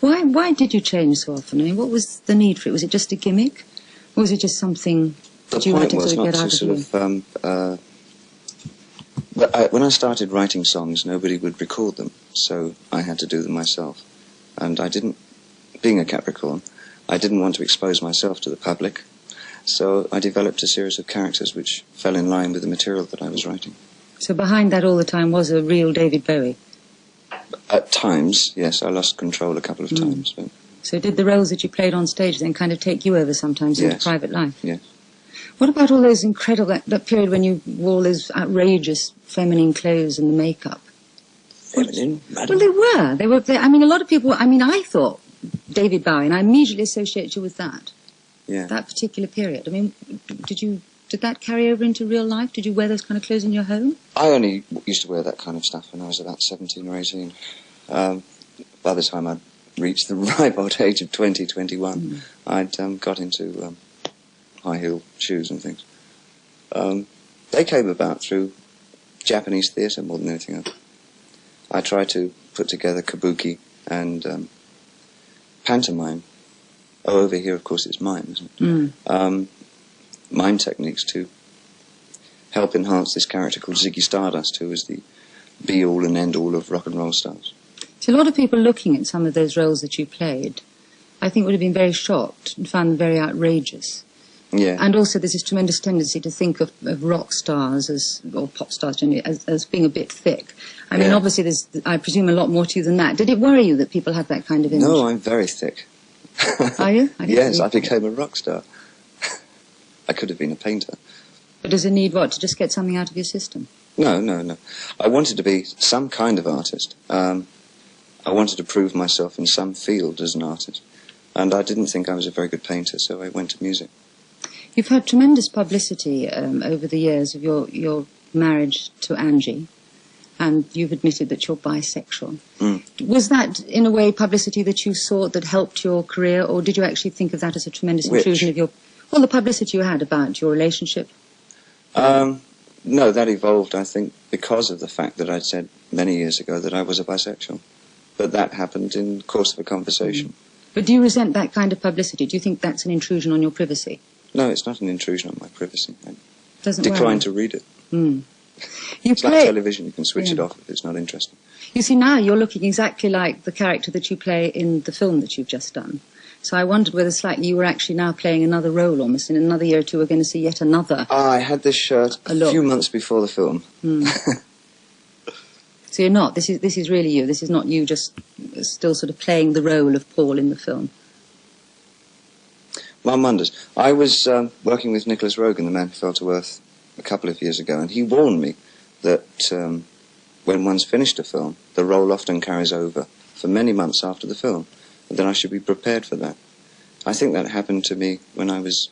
Why did you change so often? I mean, what was the need for it? Was it just a gimmick? Or was it just something that you had to sort of get out of you? When I started writing songs, nobody would record them, so I had to do them myself. And I didn't, being a Capricorn, I didn't want to expose myself to the public, so I developed a series of characters which fell in line with the material that I was writing. So behind that all the time was a real David Bowie? At times, yes, I lost control a couple of times. But... So did the roles that you played on stage then kind of take you over sometimes into private life? Yes. What about all those incredible, that period when you wore all those outrageous feminine clothes and the makeup? Feminine? Well, they were. I mean, a lot of people, I thought David Bowie, and I immediately associate you with that. Yeah. That particular period. I mean, did that carry over into real life? Did you wear those kind of clothes in your home? I only used to wear that kind of stuff when I was about 17 or 18. By the time I'd reached the ripe old age of 20, 21, I'd got into high-heel shoes and things. They came about through Japanese theatre more than anything else. I tried to put together kabuki and pantomime. Oh, over here, of course, it's mime, isn't it? Mime techniques to help enhance this character called Ziggy Stardust, who was the be-all and end-all of rock and roll stars. So a lot of people looking at some of those roles that you played, I think would have been very shocked and found them very outrageous. Yeah. And also there's this tremendous tendency to think of rock stars or pop stars generally as being a bit thick. I mean, obviously there's, I presume, a lot more to you than that. Did it worry you that people had that kind of image? No, I'm very thick. Are you? Yes, I became a rock star. I could have been a painter. But does it need what? To just get something out of your system? No. I wanted to be some kind of artist. I wanted to prove myself in some field as an artist. And I didn't think I was a very good painter, so I went to music. You've had tremendous publicity over the years of your marriage to Angie, and you've admitted that you're bisexual. Was that, in a way, publicity that you sought that helped your career, or did you actually think of that as a tremendous intrusion of your... Well, the publicity you had about your relationship? No, that evolved, I think, because of the fact that I'd said many years ago that I was a bisexual. But that happened in the course of a conversation. But do you resent that kind of publicity? Do you think that's an intrusion on your privacy? No, it's not an intrusion on my privacy. I Doesn't decline to read it. It's like television, you can switch it off if it's not interesting. You see, now you're looking exactly like the character that you play in the film that you've just done. So I wondered whether slightly you were actually now playing another role almost. In another year or two we're going to see yet another. I had this shirt a few months before the film. So you're not, this is really you. This is not you just still sort of playing the role of Paul in the film. One wonders. I was working with Nicholas Rogan, the man who fell to earth, a couple of years ago, and he warned me that when one's finished a film, the role often carries over for many months after the film, and then I should be prepared for that. I think that happened to me when I was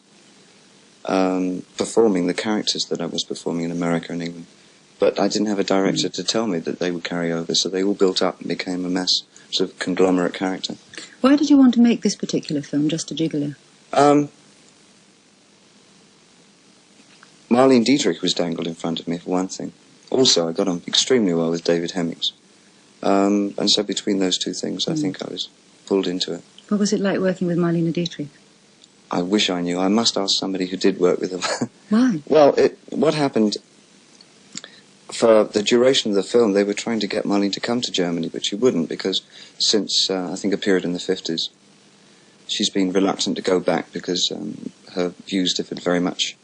performing the characters that I was performing in America and England. But I didn't have a director to tell me that they would carry over, so they all built up and became a mass sort of conglomerate character. Why did you want to make this particular film, Just a Gigolo? Marlene Dietrich was dangled in front of me, for one thing. Also, I got on extremely well with David Hemmings. And so between those two things, I think I was pulled into it. What was it like working with Marlene Dietrich? I wish I knew. I must ask somebody who did work with her. Why? Well, what happened... For the duration of the film, they were trying to get Marlene to come to Germany, but she wouldn't, because since, I think, a period in the 50s, she's been reluctant to go back because her views differed very much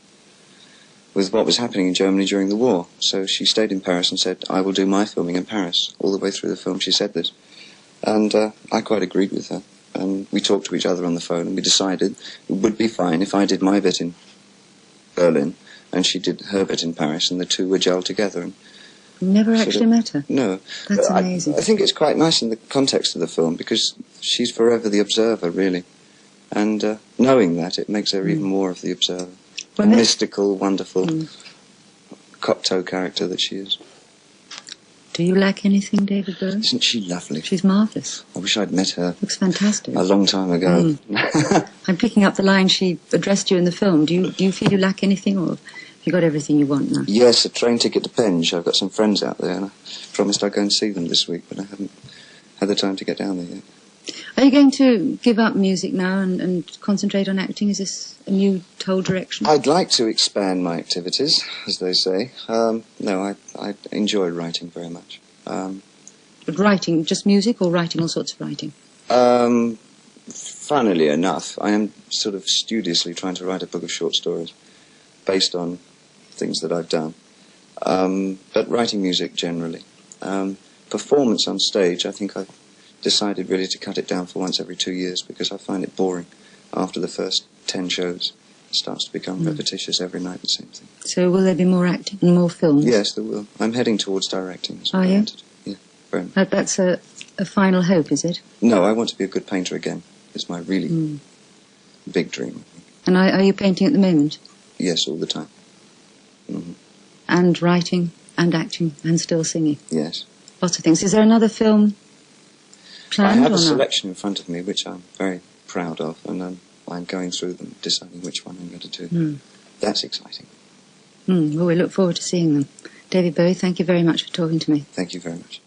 with what was happening in Germany during the war. So she stayed in Paris and said, I will do my filming in Paris. All the way through the film she said this. And I quite agreed with her. And we talked to each other on the phone, and we decided it would be fine if I did my bit in Berlin, and she did her bit in Paris, and the two were gelled together. And never actually met her? No. That's amazing. I think it's quite nice in the context of the film, because she's forever the observer, really. And knowing that, it makes her even more of the observer. A mystical, wonderful Cocteau character that she is. Do you lack anything, David Bowie? Isn't she lovely? She's marvellous. I wish I'd met her. Looks fantastic. A long time ago. I'm picking up the line she addressed you in the film. Do you feel you lack anything, or have you got everything you want now? Yes, a train ticket to Penge. I've got some friends out there, and I promised I'd go and see them this week, but I haven't had the time to get down there yet. Are you going to give up music now and concentrate on acting? Is this a new whole direction? I'd like to expand my activities, as they say. No, I enjoy writing very much. But writing, just music, or writing all sorts of writing? Funnily enough, I am sort of studiously trying to write a book of short stories based on things that I've done. But writing music generally. Performance on stage, I think I've decided really to cut it down for once every 2 years, because I find it boring after the first 10 shows. It starts to become repetitious every night, the same thing. So will there be more acting and more films? Yes, there will. I'm heading towards directing. Are you? Yeah, very much. That's a final hope, is it? No, I want to be a good painter again. It's my really big dream. And are you painting at the moment? Yes, all the time. Mm-hmm. And writing and acting and still singing? Yes. Lots of things. Is there another film planned? I have or a not? selection in front of me which I'm very proud of, and I'm going through them, deciding which one I'm going to do. That's exciting. Well, we look forward to seeing them. David Bowie, thank you very much for talking to me. Thank you very much.